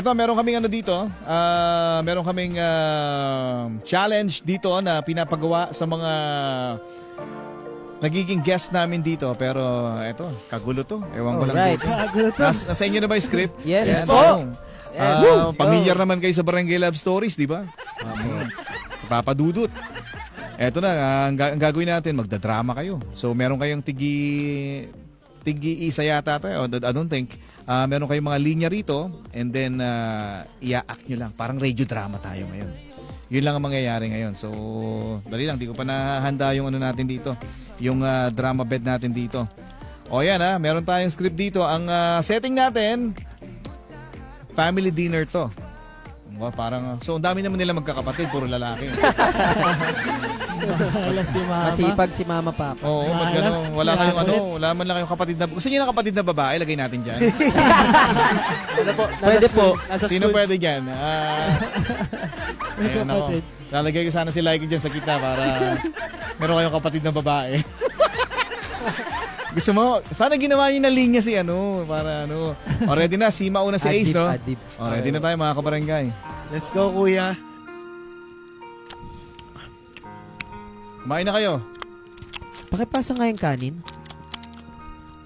Ito, meron kaming ano dito, meron kaming challenge dito na pinapagawa sa mga nagiging guest namin dito. Pero ito, kagulo to. Ewan ko lang dito. Nasa inyo na ba yung script? Yes. Pamilyar naman kayo sa Barangay Love Stories, di ba? Papadudot. Eto na, ang gagawin natin, magdadrama kayo. So, meron kayong tigi-isa yata to. I don't think. Meron kayong mga linya rito and then i-act nyo lang. Parang radio drama tayo ngayon. Yun lang ang mangyayari ngayon. So, dali lang. Di ko pa nahanda yung ano natin dito. Yung drama bed natin dito. O yan meron tayong script dito. Ang setting natin, family dinner to. Parang, so, ang dami naman nila magkakapatid. Puro lalaki. Si mama. Masipag si mama papa. Oo, wala kayong wala man lang kayong kapatid na. Gusto niyo ng kapatid na babae, lagay natin diyan. Pwede po. Sino pwede diyan? Lalagay ko sana si Laiki diyan sa kita para meron kayong kapatid na babae. Gusto mo, sana ginawa niyo na linya si para Ready na, si mauna si Ace, no? Ready na tayo mga kabarangay. Let's go, kuya. Kumain na kayo. Pakipasa nga yung kanin.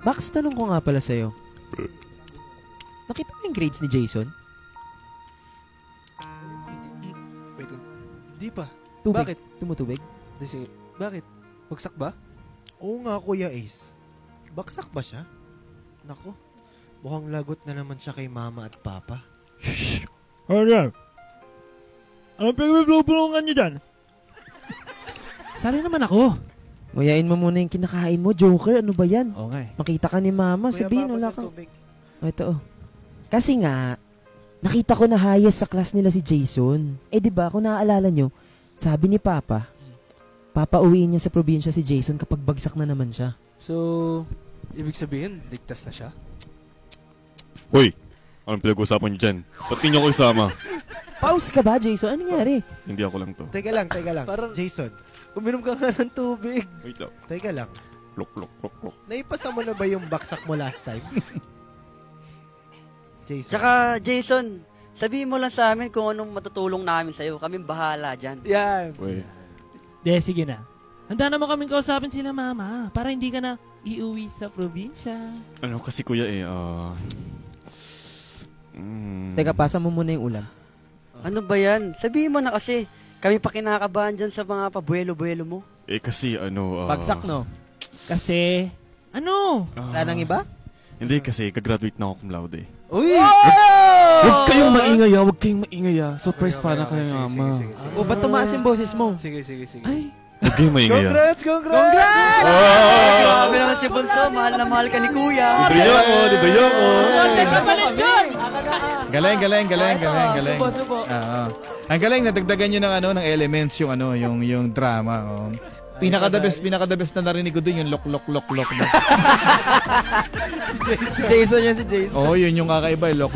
Max, tanong ko nga pala sa'yo. Nakita mo yung grades ni Jason? Wait lang. Di pa. Tubig. Bakit? Tumutubig? Sige. Bakit? Bagsak ba? Oo nga, Kuya Ace. Bagsak ba siya? Nako, mukhang lagot na naman siya kay mama at papa. Shhh! Ano yan? Anong pinagbubulungan niyo dyan? Sali naman ako. Nguyain mo muna yung kinakain mo, Joker. Ano ba yan? Okay. Makita ka ni mama, Kuya, sabihin, babad wala ng kang... tubig. Ito. Kasi nga, nakita ko na highest sa class nila si Jason. Di ba, kung naaalala nyo, sabi ni Papa, papauwiin niya sa probinsya si Jason kapag bagsak na naman siya. So, ibig sabihin, ligtas na siya? Hoy! Anong pinag-usapan niyo dyan? Ba't di niyo ako isama? Pause ka ba, Jason? Ano nangyari? Hindi ako lang to. Teka lang. Parang- Jason, Uminom ka nga ng tubig. Wait lang. teka lang. Lok. Naipasa mo na ba yung baksak mo last time? Jason. Tsaka, Jason, sabihin mo lang sa amin kung anong matutulong namin sa'yo. Kaming bahala dyan. Yan. Wait. Sige na. Handa naman kaming kausapin sila mama para hindi ka na iuwi sa probinsya. Ano kasi kuya Teka, pasa mo muna yung ulam. Ano ba yan? Sabihin mo na kasi. Kami pa kinakabahan dyan sa mga pabuelo-buelo mo. Kasi Bagsak, no? Kasi, Wala nang iba? Hindi kasi, kagraduate na ako cum laude. Uy! Huwag kayong maingay Surprise para kayo mama. O, ba't tumaas yung boses mo? Sige. Ay, Huwag kayong maingay Congrats! Grabe naman si Bunso. Mahal na mahal ka ni Kuya. Di ba yoko? Galing. Ang galing, nadagdagan nyo ng elements yung drama. Pinaka-the best na narinig ko dun yung lok. si Jason yan, si Jason. Yun yung kakaiba, lok.